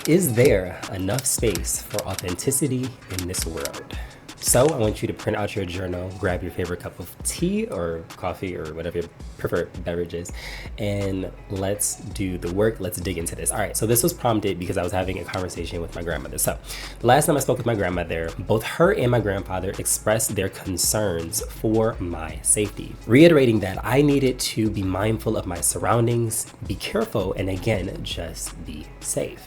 Is there enough space for authenticity in this world? So I want you to print out your journal, grab your favorite cup of tea or coffee or whatever your preferred beverage is, and let's do the work. Let's dig into this. All right, so this was prompted because I was having a conversation with my grandmother. So the last time I spoke with my grandmother, both her and my grandfather expressed their concerns for my safety, reiterating that I needed to be mindful of my surroundings, be careful, and again, just be safe.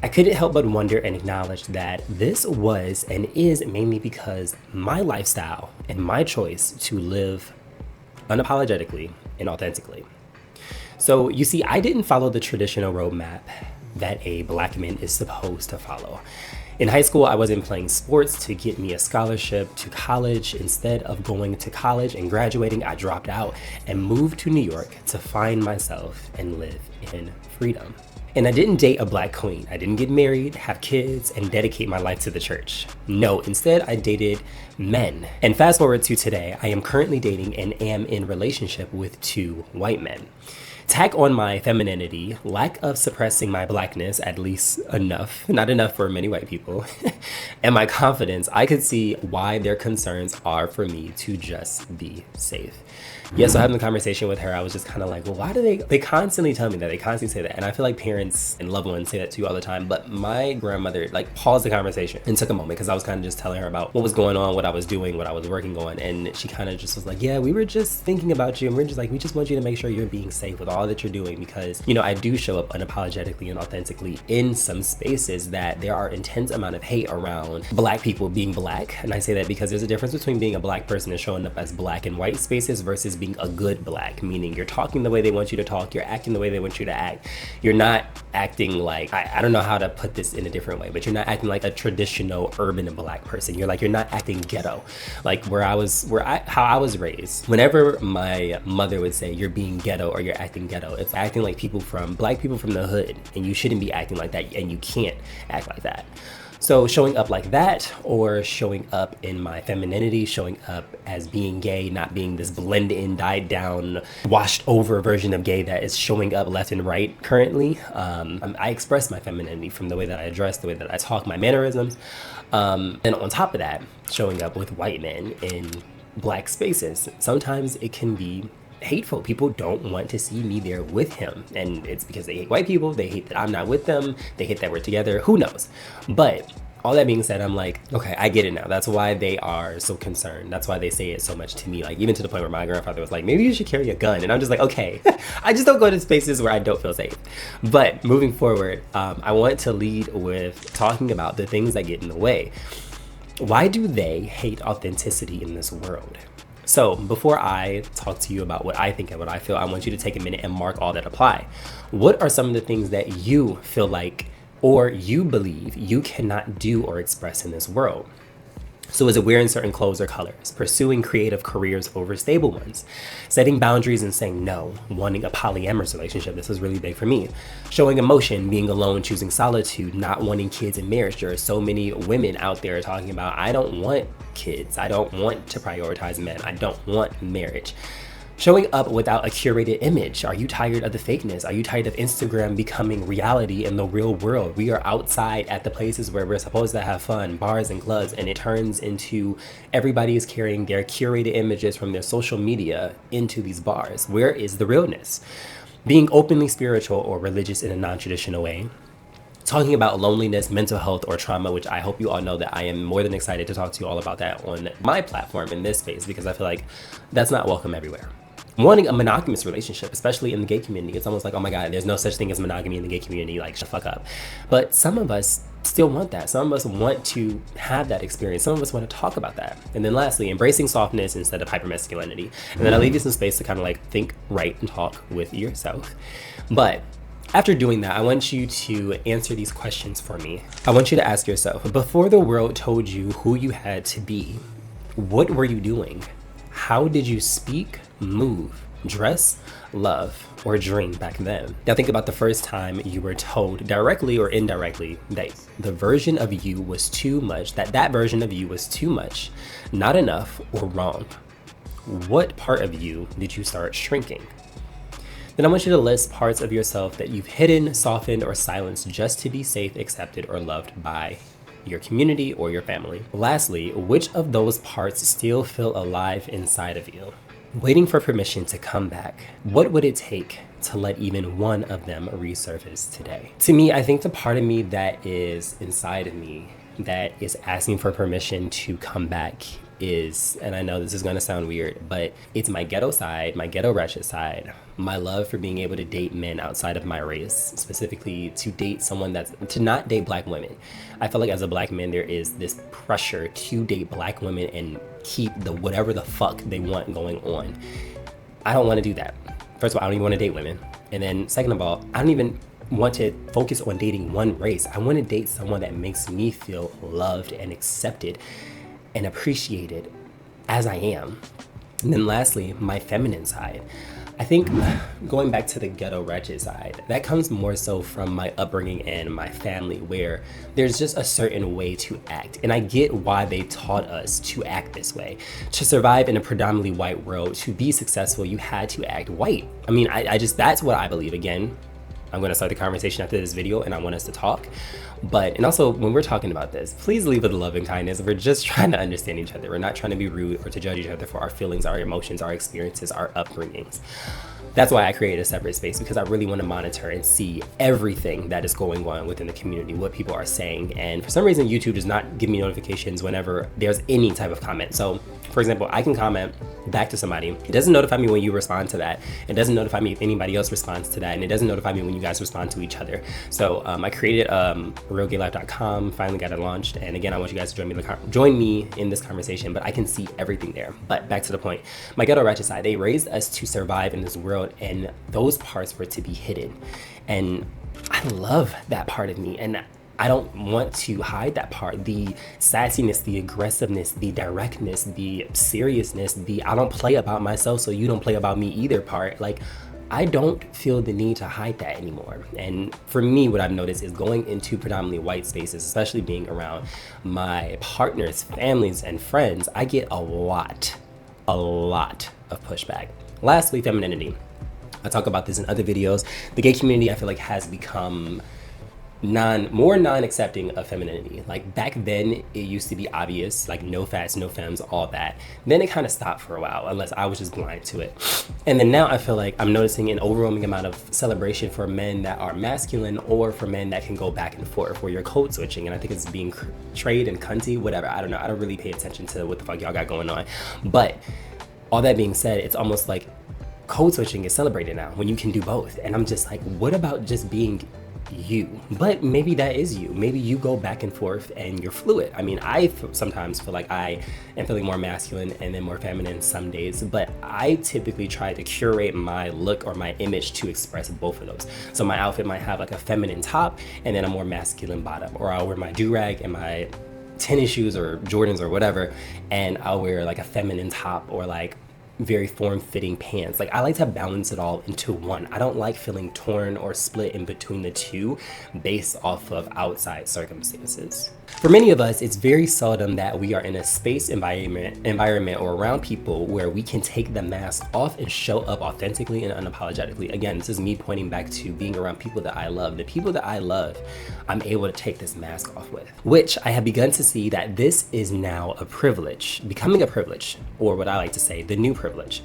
I couldn't help but wonder and acknowledge that this was and is mainly because my lifestyle and my choice to live unapologetically and authentically. So you see, I didn't follow the traditional roadmap that a Black man is supposed to follow. In high school, I wasn't playing sports to get me a scholarship to college. Instead of going to college and graduating, I dropped out and moved to New York to find myself and live in freedom. And I didn't date a Black queen. I didn't get married, have kids, and dedicate my life to the church. No, instead I dated men. And fast forward to today, I am currently dating and am in relationship with 2 white men. Tack on my femininity, lack of suppressing my Blackness, at least enough, not enough for many white people, and my confidence, I could see why their concerns are for me to just be safe. Yeah, so having the conversation with her, I was just kind of like, well, why do they constantly tell me that? They constantly say that. And I feel like parents and loved ones say that to you all the time. But my grandmother paused the conversation and took a moment because I was kind of just telling her about what was going on, what I was doing, what I was working on. And she kind of just was like, yeah, we were just thinking about you. And we're just like, we just want you to make sure you're being safe with all that you're doing because, you know, I do show up unapologetically and authentically in some spaces that there are intense amount of hate around Black people being Black. And I say that because there's a difference between being a Black person and showing up as Black in white spaces versus being a good Black, meaning you're talking the way they want you to talk, you're acting the way they want you to act. You're not acting like, I don't know how to put this in a different way, but you're not acting like a traditional urban Black person. You're not acting ghetto. Like how I was raised. Whenever my mother would say you're being ghetto or you're acting ghetto, it's acting like Black people from the hood, and you shouldn't be acting like that, and you can't act like that. So showing up like that, or showing up in my femininity, showing up as being gay, not being this blend in, died down, washed over version of gay that is showing up left and right currently. I express my femininity from the way that I dress, the way that I talk, my mannerisms. And on top of that, showing up with white men in Black spaces. Sometimes it can be hateful. People don't want to see me there with him, and it's because they hate white people, they hate that I'm not with them, they hate that we're together, who knows. But all that being said, I'm like, okay, I get it now. That's why they are so concerned. That's why they say it so much to me, like even to the point where my grandfather was like, maybe you should carry a gun. And I'm just like, okay. I just don't go to spaces where I don't feel safe. But moving forward, I want to lead with talking about the things that get in the way. Why do they hate authenticity in this world? So before I talk to you about what I think and what I feel, I want you to take a minute and mark all that apply. What are some of the things that you feel like or you believe you cannot do or express in this world? So is it wearing certain clothes or colors, pursuing creative careers over stable ones, setting boundaries and saying no, wanting a polyamorous relationship? This is really big for me. Showing emotion, being alone, choosing solitude, not wanting kids in marriage. There are so many women out there talking about, I don't want kids. I don't want to prioritize men. I don't want marriage. Showing up without a curated image. Are you tired of the fakeness? Are you tired of Instagram becoming reality in the real world? We are outside at the places where we're supposed to have fun, bars and clubs, and it turns into everybody is carrying their curated images from their social media into these bars. Where is the realness? Being openly spiritual or religious in a non-traditional way. Talking about loneliness, mental health, or trauma, which I hope you all know that I am more than excited to talk to you all about that on my platform in this space, because I feel like that's not welcome everywhere. Wanting a monogamous relationship, especially in the gay community. It's almost like, oh my God, there's no such thing as monogamy in the gay community, like shut the fuck up. But some of us still want that. Some of us want to have that experience. Some of us want to talk about that. And then lastly, embracing softness instead of hypermasculinity. And then I leave you some space to kind of like think, write, and talk with yourself. But after doing that, I want you to answer these questions for me. I want you to ask yourself, before the world told you who you had to be, what were you doing? How did you speak, move, dress, love, or dream back then? Now think about the first time you were told directly or indirectly that the version of you was too much, that version of you was too much, not enough, or wrong. What part of you did you start shrinking? Then I want you to list parts of yourself that you've hidden, softened, or silenced just to be safe, accepted, or loved by your community or your family. Lastly, which of those parts still feel alive inside of you, waiting for permission to come back? What would it take to let even one of them resurface today? To me, I think the part of me that is inside of me that is asking for permission to come back is, and I know this is gonna sound weird, but it's my ghetto side, my ghetto ratchet side, my love for being able to date men outside of my race, specifically to date someone to not date black women. I feel like as a black man, there is this pressure to date black women and keep the whatever the fuck they want going on. I don't wanna do that. First of all, I don't even wanna date women. And then second of all, I don't even want to focus on dating one race. I wanna date someone that makes me feel loved and accepted and appreciated as I am. And then lastly, my feminine side. I think going back to the ghetto ratchet side, that comes more so from my upbringing and my family, where there's just a certain way to act. And I get why they taught us to act this way. To survive in a predominantly white world, to be successful, you had to act white. I mean, I just, that's what I believe. Again, I'm gonna start the conversation after this video and I want us to talk. And also when we're talking about this, please leave with love and kindness. We're just trying to understand each other. We're not trying to be rude or to judge each other for our feelings, our emotions, our experiences, our upbringings. That's why I created a separate space, because I really want to monitor and see everything that is going on within the community, what people are saying. And for some reason, YouTube does not give me notifications whenever there's any type of comment. So for example, I can comment back to somebody. It doesn't notify me when you respond to that. It doesn't notify me if anybody else responds to that. And it doesn't notify me when you guys respond to each other. So I created realgaylife.com, finally got it launched. And again, I want you guys to join me in this conversation, but I can see everything there. But back to the point, my ghetto ratchet side, they raised us to survive in this world, and those parts were to be hidden. And I love that part of me, and I don't want to hide that part. The sassiness, the aggressiveness, the directness, the seriousness, the I don't play about myself so you don't play about me either part. Like, I don't feel the need to hide that anymore. And for me, what I've noticed is going into predominantly white spaces, especially being around my partners, families, and friends, I get a lot of pushback. Lastly, femininity. I talk about this in other videos. The gay community, I feel like, has become more non-accepting of femininity. Like back then, it used to be obvious, like no fats, no femmes, all that. Then it kind of stopped for a while, unless I was just blind to it. And then now I feel like I'm noticing an overwhelming amount of celebration for men that are masculine, or for men that can go back and forth, where you're code switching. And I think it's being trade and cunty, whatever. I don't know. I don't really pay attention to what the fuck y'all got going on. But all that being said, it's almost like code switching is celebrated now when you can do both. And I'm just like, what about just being you? But maybe that is you. Maybe you go back and forth and you're fluid. I mean, I sometimes feel like I am feeling more masculine and then more feminine some days, but I typically try to curate my look or my image to express both of those. So my outfit might have like a feminine top and then a more masculine bottom, or I'll wear my do-rag and my tennis shoes or Jordans or whatever, and I'll wear like a feminine top or like very form-fitting pants. Like, I like to balance it all into one. I don't like feeling torn or split in between the two based off of outside circumstances. For many of us, it's very seldom that we are in a space environment or around people where we can take the mask off and show up authentically and unapologetically. Again, this is me pointing back to being around people that I love. The people that I love, I'm able to take this mask off with, which I have begun to see that this is now a privilege, becoming a privilege, or what I like to say, the new privilege.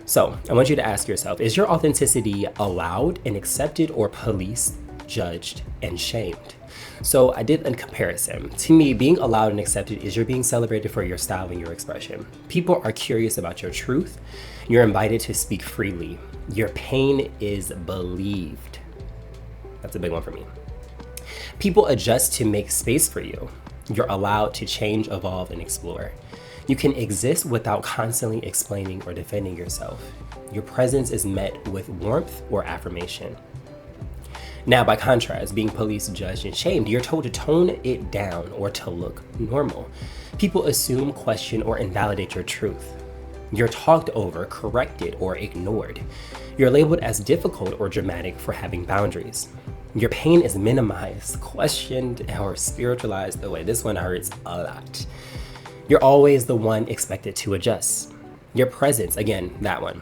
So I want you to ask yourself, is your authenticity allowed and accepted, or policed, judged, and shamed? So I did a comparison. To me, being allowed and accepted is you're being celebrated for your style and your expression. People are curious about your truth. You're invited to speak freely. Your pain is believed. That's a big one for me. People adjust to make space for you. You're allowed to change, evolve, and explore. You can exist without constantly explaining or defending yourself. Your presence is met with warmth or affirmation. Now, by contrast, being policed, judged, and shamed, you're told to tone it down or to look normal. People assume, question, or invalidate your truth. You're talked over, corrected, or ignored. You're labeled as difficult or dramatic for having boundaries. Your pain is minimized, questioned, or spiritualized away. This one hurts a lot. You're always the one expected to adjust. Your presence, again, that one.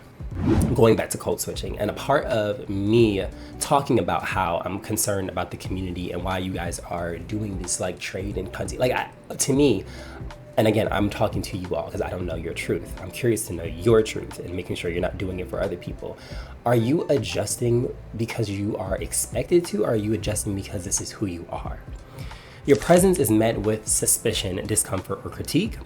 going back to code switching, and a part of me talking about how I'm concerned about the community and why you guys are doing this like trade and content, to me, and again, I'm talking to you all because I don't know your truth. I'm curious to know your truth and making sure you're not doing it for other people. Are you adjusting because you are expected to, or are you adjusting because this is who you are? Your presence is met with suspicion, discomfort, or critique.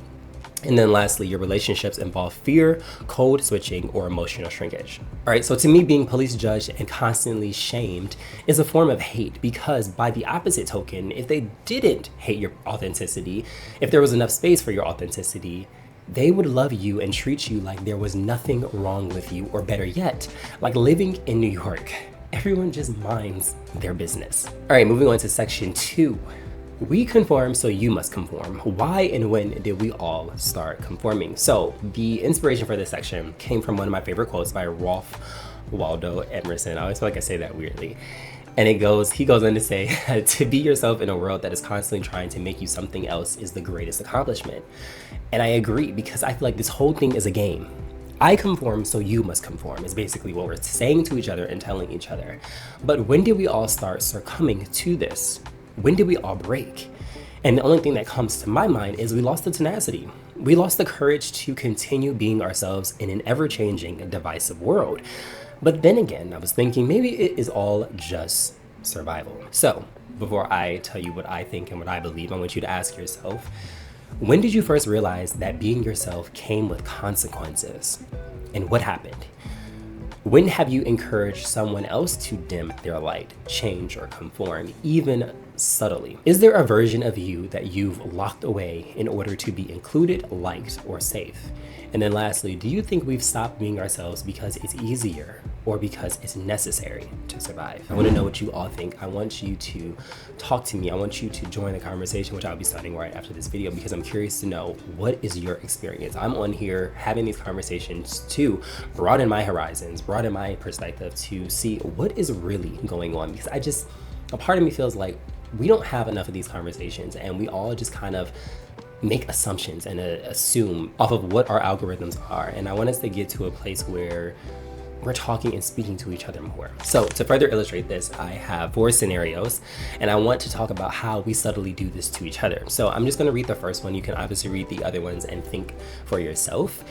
And then lastly, your relationships involve fear, code switching, or emotional shrinkage. All right, so to me, being police judged and constantly shamed is a form of hate, because by the opposite token, if they didn't hate your authenticity, if there was enough space for your authenticity, they would love you and treat you like there was nothing wrong with you, or better yet, like living in New York, everyone just minds their business. All right, moving on to section 2. We conform, so you must conform. Why and when did we all start conforming? So the inspiration for this section came from one of my favorite quotes by Ralph Waldo Emerson. I always feel like I say that weirdly. And he goes on to say, to be yourself in a world that is constantly trying to make you something else is the greatest accomplishment. And I agree, because I feel like this whole thing is a game. I conform, so you must conform is basically what we're saying to each other and telling each other. But when did we all start succumbing to this? When did we all break? And the only thing that comes to my mind is we lost the tenacity. We lost the courage to continue being ourselves in an ever-changing and divisive world. But then again, I was thinking maybe it is all just survival. So before I tell you what I think and what I believe, I want you to ask yourself, when did you first realize that being yourself came with consequences? And what happened? When have you encouraged someone else to dim their light, change, or conform, even subtly? Is there a version of you that you've locked away in order to be included, liked, or safe? And then lastly, do you think we've stopped being ourselves because it's easier or because it's necessary to survive? I want to know what you all think. I want you to talk to me. I want you to join the conversation, which I'll be starting right after this video, because I'm curious to know, what is your experience? I'm on here having these conversations to broaden my horizons, broaden my perspective, to see what is really going on, because a part of me feels like we don't have enough of these conversations, and we all just kind of make assumptions and assume off of what our algorithms are. And I want us to get to a place where we're talking and speaking to each other more. So to further illustrate this, I have 4 scenarios, and I want to talk about how we subtly do this to each other. So I'm just gonna read the first one. You can obviously read the other ones and think for yourself.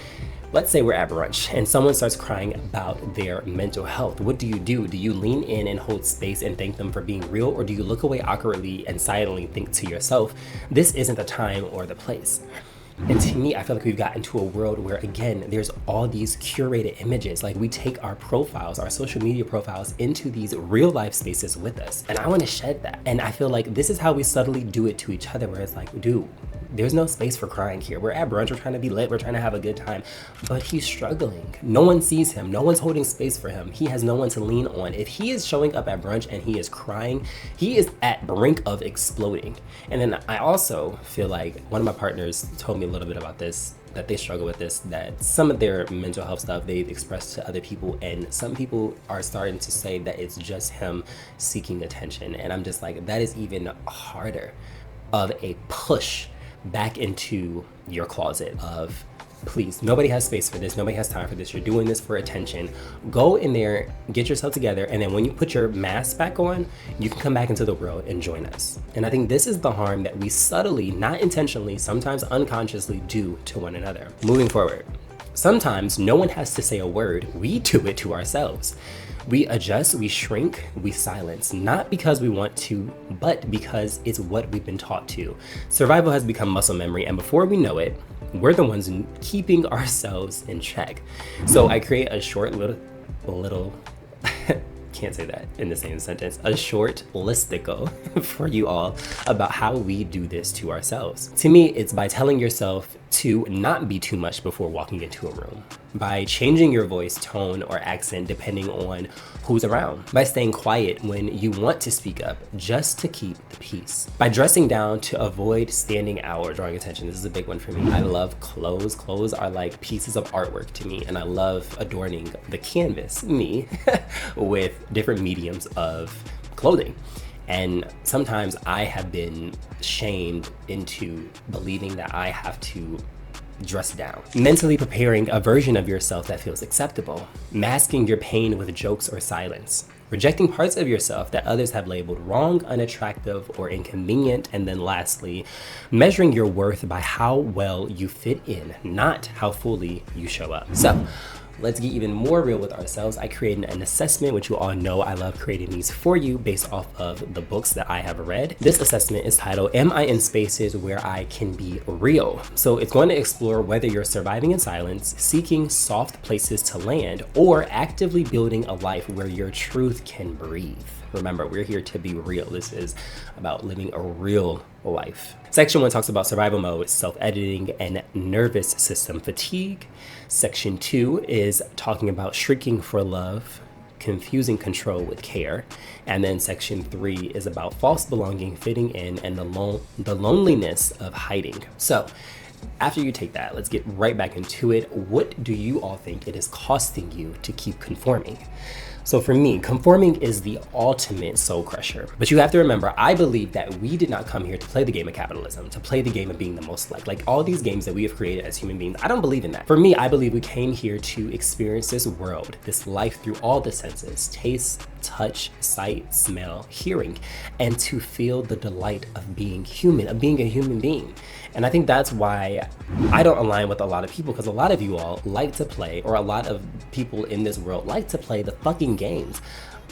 Let's say we're at brunch and someone starts crying about their mental health. What do? Do you lean in and hold space and thank them for being real, or do you look away awkwardly and silently think to yourself, this isn't the time or the place? And to me, I feel like we've gotten to a world where, again, there's all these curated images. Like, we take our profiles, our social media profiles, into these real life spaces with us. And I want to shed that. And I feel like this is how we subtly do it to each other, where it's like, dude, there's no space for crying here. We're at brunch, we're trying to be lit, we're trying to have a good time, but he's struggling. No one sees him, no one's holding space for him. He has no one to lean on. If he is showing up at brunch and he is crying, he is at brink of exploding. And then I also feel like one of my partners told me a little bit about this, that they struggle with this, that some of their mental health stuff they've expressed to other people, and some people are starting to say that it's just him seeking attention. And I'm just like, that is even harder of a push back into your closet of, please, nobody has space for this, nobody has time for this, you're doing this for attention. Go in there, get yourself together, and then when you put your mask back on, you can come back into the world and join us. And I think this is the harm that we subtly, not intentionally, sometimes unconsciously do to one another. Moving forward, sometimes no one has to say a word, we do it to ourselves. We adjust, we shrink, we silence, not because we want to, but because it's what we've been taught to. Survival has become muscle memory, and before we know it, we're the ones keeping ourselves in check. So I create a short little can't say that in the same sentence, a short listicle for you all about how we do this to ourselves. To me, it's by telling yourself to not be too much before walking into a room, by changing your voice, tone, or accent depending on who's around, by staying quiet when you want to speak up just to keep the peace, by dressing down to avoid standing out or drawing attention. This is a big one for me. I love clothes. Clothes are like pieces of artwork to me, and I love adorning the canvas, me, with different mediums of clothing. And sometimes I have been shamed into believing that I have to dress down. Mentally preparing a version of yourself that feels acceptable. Masking your pain with jokes or silence. Rejecting parts of yourself that others have labeled wrong, unattractive, or inconvenient. And then lastly, measuring your worth by how well you fit in, not how fully you show up. So let's get even more real with ourselves. I created an assessment, which you all know I love creating these for you based off of the books that I have read. This assessment is titled, Am I in Spaces Where I Can Be Real? So it's going to explore whether you're surviving in silence, seeking soft places to land, or actively building a life where your truth can breathe. Remember, we're here to be real. This is about living a real life. Section 1 talks about survival mode, self-editing, and nervous system fatigue. Section 2 is talking about shrinking for love, confusing control with care. And then section 3 is about false belonging, fitting in, and the loneliness of hiding. So after you take that, let's get right back into it. What do you all think it is costing you to keep conforming? So for me, conforming is the ultimate soul crusher. But you have to remember, I believe that we did not come here to play the game of capitalism, to play the game of being the most liked. Like all these games that we have created as human beings, I don't believe in that. For me, I believe we came here to experience this world, this life through all the senses, taste, touch, sight, smell, hearing, and to feel the delight of being human, of being a human being. And I think that's why I don't align with a lot of people, because a lot of you all like to play, or a lot of people in this world like to play the fucking games.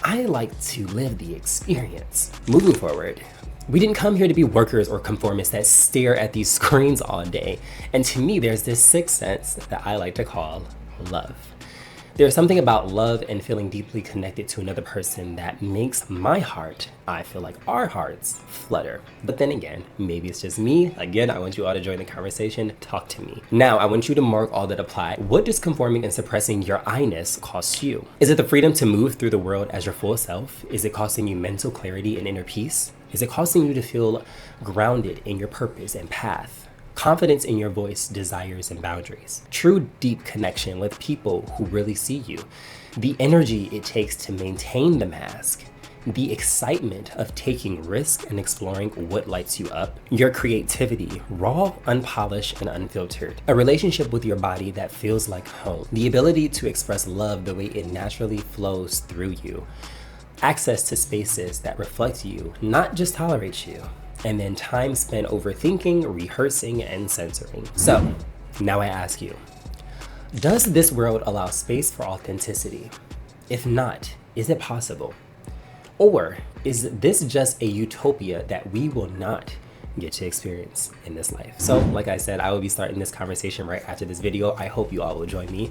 I like to live the experience. Moving forward, we didn't come here to be workers or conformists that stare at these screens all day. And to me, there's this sixth sense that I like to call love. There's something about love and feeling deeply connected to another person that makes my heart, I feel like our hearts, flutter. But then again, maybe it's just me. Again, I want you all to join the conversation. Talk to me. Now, I want you to mark all that apply. What does conforming and suppressing your I-ness cost you? Is it the freedom to move through the world as your full self? Is it costing you mental clarity and inner peace? Is it costing you to feel grounded in your purpose and path? Confidence in your voice, desires, and boundaries. True deep connection with people who really see you. The energy it takes to maintain the mask. The excitement of taking risks and exploring what lights you up. Your creativity, raw, unpolished, and unfiltered. A relationship with your body that feels like home. The ability to express love the way it naturally flows through you. Access to spaces that reflect you, not just tolerate you. And then time spent overthinking, rehearsing, and censoring. So now I ask you, does this world allow space for authenticity? If not, is it possible? Or is this just a utopia that we will not get to experience in this life? So like I said, I will be starting this conversation right after this video. I hope you all will join me.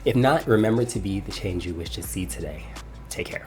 If not, remember to be the change you wish to see today. Take care.